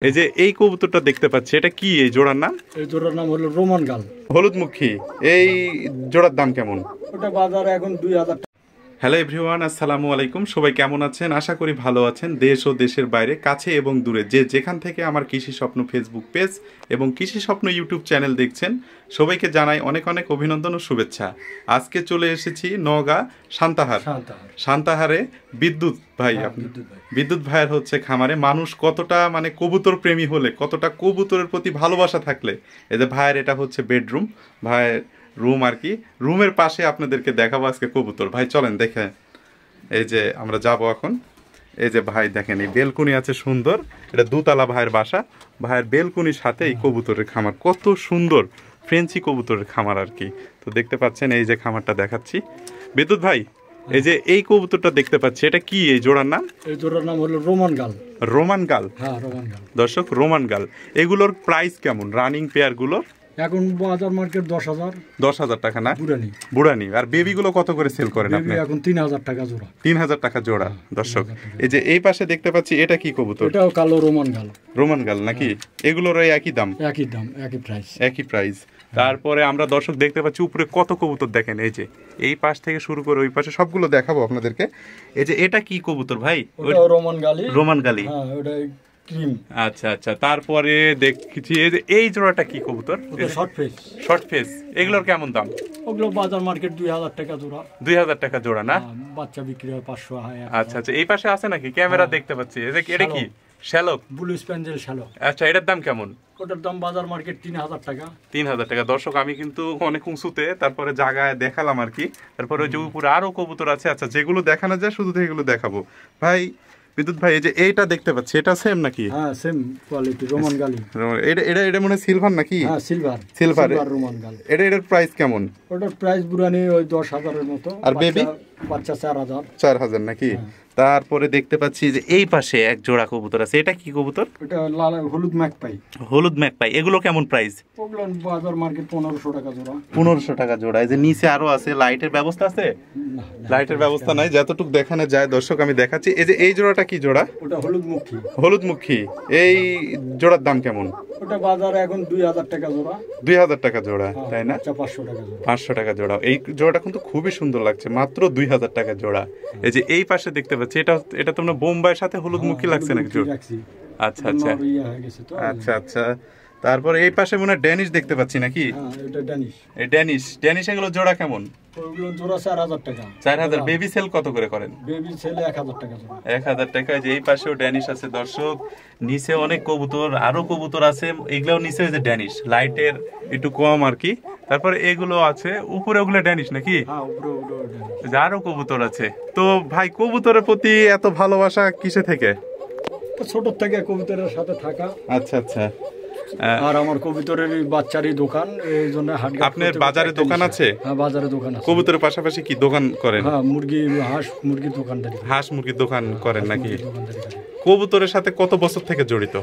এই যে এই কবুতরটা দেখতে পাচ্ছি, এটা কি এই জোড়ার নাম? এই জোড়ার নাম হলো রোমান গাল। হলুদমুখী। এই জোড়ার দাম কেমন? ওটা বাজারে এখন 2000 টাকা। হ্যালো এভরিওয়ান, আসসালামু আলাইকুম। সবাই কেমন আছেন? আশা করি ভালো আছেন। দেশ ও দেশের বাইরে, কাছে এবং দূরে, যে যেখান থেকে আমার কৃষি স্বপ্ন ফেসবুক পেজ এবং কৃষি স্বপ্ন ইউটিউব চ্যানেল দেখছেন, সবাইকে জানাই অনেক অনেক অভিনন্দন ও শুভেচ্ছা। আজকে চলে এসেছি নওগাঁ সান্তাহারে বিদ্যুৎ ভাই। বিদ্যুৎ ভাইয়ের হচ্ছে খামারে। মানুষ কতটা মানে কবুতর প্রেমী হলে, কতটা কবুতরের প্রতি ভালোবাসা থাকলে, এই যে ভাইয়ের এটা হচ্ছে বেডরুম, ভাইয়ের রুম আর কি। রুমের পাশে আপনাদেরকে দেখাবো আজকে কবুতর। ভাই চলেন দেখে। এই যে আমরা যাব এখন। এই যে ভাই দেখেন, এই বেলকুনি আছে সুন্দর, এটা দুতলা ভাইয়ের বাসা। ভাইয়ের বেলকুনির সাথে এই কবুতরের খামার, কত সুন্দর ফ্রেঞ্চি কবুতরের খামার আর কি। তো দেখতে পাচ্ছেন, এই যে খামারটা দেখাচ্ছি। বিদ্যুৎ ভাই, এই যে এই কবুতরটা দেখতে পাচ্ছি, এটা কি এই জোড়ার নাম? এই জোড়ার নাম হলো রোমান গাল। রোমান গাল। হ্যাঁ, রোমান গাল। দর্শক, রোমান গাল। এগুলোর প্রাইস কেমন রানিং পেয়ার গুলোর? এখন বাজার মার্কেট 10,000। 10,000 টাকা না? বুড়ানি। আর বেবি গুলো কত করে সেল করেন আপনি? এখন 3000 টাকা জোড়া। 3000 টাকা জোড়া। দর্শক, এই যে এই পাশে দেখতে পাচ্ছি, এটা কি কবুতর? এটাও কালো রোমান গাল। রোমান গাল নাকি? এগুলোর একই দাম? একই দাম, একই প্রাইস। তারপরে আমরা দর্শক দেখতে পাচ্ছি উপরে কত কবুতর দেখেন। এই যে এই পাশ থেকে শুরু করে ওই পাশে সবগুলো দেখাবো আপনাদেরকে। এই যে এটা কি কবুতর ভাই? ওটাও রোমান গালি। রোমান গালি। হ্যাঁ, ওটা ক্রিম। আচ্ছা আচ্ছা। তারপরে দেখছি এই যে এই জোড়াটা কি কবুতর? Short face. এগুলোর কেমন দাম? ওগুলো বাজার মার্কেট 2000 টাকা জোড়া। 2000 টাকা জোড়া না? বাচ্চা বিক্রি হয় 500। আচ্ছা আচ্ছা। এই পাশে আছে নাকি? ক্যামেরা দেখতে পাচ্ছি। এটা কি? শ্যালক। Blue spangle shellac. আচ্ছা, এটার দাম কেমন? ওটার দাম বাজার মার্কেট 3000 টাকা। 3000 টাকা। দর্শক, আমি কিন্তু অনেক উঁচুতে, তারপরে জায়গায় দেখালাম আর কি। তারপরে ওই যে উপরে আরো কবুতর আছে। আচ্ছা, যেগুলো দেখানো যায় শুধু এগুলো দেখাবো। ভাই বিদ্যুৎ ভাই, এই যে এইটা দেখতে পাচ্ছি, এটা সেম নাকি? হ্যাঁ, সেম কোয়ালিটি রোমান গালি। এটা মনে হয় সিলভার নাকি? হ্যাঁ, সিলভার রোমান গাল। এটার প্রাইস কেমন? ওটার প্রাইস বুড়ানি ওই 10,000 এর মতো। আর বেবি বাচ্চা 4000 নাকি? তারপরে দেখতে পাচ্ছি যে এই পাশে এক জোড়া কবুতর আছে। এটা কি কবুতর? এটা লাল হলুদ ম্যাকপাই। এগুলো কেমন প্রাইস? ওগুলো বাজার মার্কেট 1500 টাকা জোড়া। 1500 টাকা জোড়া। এই যে নিচে আরো আছে। লাইটের ব্যবস্থা আছে? লাইটের ব্যবস্থা নাই, যতটুকু দেখানো যায়। দর্শক, আমি দেখাচ্ছি। এই যে এই জোড়াটা কি জোড়া? ওটা হলুদমুখী। এই জোড়ার দাম কেমন? ওটা বাজারে এখন 2000 টাকা জোড়া। 2000 টাকা জোড়া, তাই না? 500 টাকা জোড়া। 500 টাকা জোড়া। এই জোড়াটা কিন্তু খুবই সুন্দর লাগছে, মাত্র 2000 টাকা জোড়া। এই যে এই পাশে দেখতে পাচ্ছি, এটা তোমরা বোম্বাইয়ের সাথে হলুদমুখী লাগছে নাকি জোড়া? আচ্ছা আচ্ছা আচ্ছা আচ্ছা। তারপর এই পাশে মনে হয় ড্যানিশ দেখতে পাচ্ছি নাকি? ড্যানিশ এগুলো জোড়া কেমন? ওগুলো জোড়া 4000 টাকা। 4000। বেবি সেল কত করে করেন? বেবি সেল 1000 টাকা জোড়া। 1000 টাকা। যে এই পাশেও ড্যানিশ আছে। দর্শক, নিচে অনেক কবুতর, আরো কবুতর আছে। এগুলাও নিচে যে ড্যানিশ, লাইটের একটু কম আর কি। তারপরে এগুলো আছে উপরে, ওগুলো ড্যানিশ নাকি? হ্যাঁ, উপরে ড্যানিশ। আরো কবুতর আছে। তো ভাই, কবুতরের প্রতি এত ভালোবাসা কিসে থেকে? ছোট থেকে কবুতরের সাথে থাকা। আচ্ছা আচ্ছা। আর আমার কবুতরের বাচ্চারই দোকান, এই জন্য আপনার বাজারে দোকান আছে? হ্যাঁ, বাজারে দোকান আছে। কবুতরের পাশাপাশি কি দোকান করেন? হ্যাঁ, হাঁস মুরগির দোকানদারি। হাঁস মুরগির দোকান করেন নাকি? কবুতরের সাথে কত বছর থেকে জড়িত?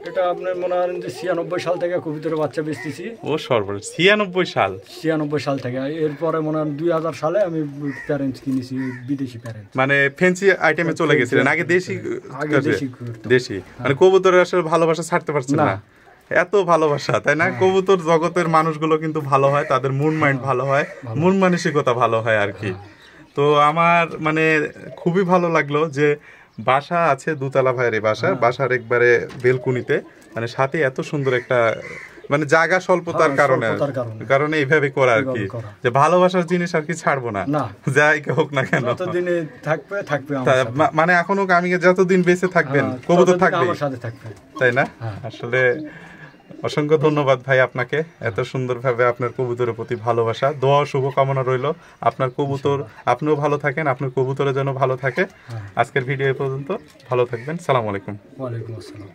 এটা আপনার মনে হয় যে 96 সাল থেকে কবুতরের বাচ্চা বেচতেছি। ও সর্বনাশ, 96 সাল থেকে। এরপরে মনে হয় 2000 সালে আমি প্যারেন্টস কিনেছি, বিদেশি প্যারেন্টস। মানে ফ্যান্সি আইটেমে চলে গেছিলেন আগে? দেশি। মানে কবুতরের আসলে ভালোবাসা ছাড়তে পারছেন না, এত ভালোবাসা, তাই না? কবুতর জগতের মানুষগুলো কিন্তু ভালো হয়, তাদের মন মাইন্ড ভালো হয়, মন মানসিকতা ভালো হয় আর কি। তো আমার মানে খুবই ভালো লাগলো যে বাসা আছে দুতলা ভাইয়ের বাসার একবারে বেলকুনিতে, মানে সাথে এত সুন্দর একটা মানে জায়গা স্বল্পতার কারণে এইভাবে করা আর কি। যে ভালোবাসার জিনিস আর কি ছাড়বো না, যাই হোক না কেন। মানে এখনো আমি যতদিন বেঁচে থাকবেন কবুতর থাকবে, তাই না? আসলে অসংখ্য ধন্যবাদ ভাই আপনাকে, এত সুন্দরভাবে আপনার কবুতরের প্রতি ভালোবাসা। দোয়া শুভকামনা রইল আপনার কবুতর, আপনিও ভালো থাকেন, আপনার কবুতরের জন্য ভালো থাকে। আজকের ভিডিও এই পর্যন্ত, ভালো থাকবেন। সালাম আলাইকুম। ওয়ালাইকুম আসসালাম।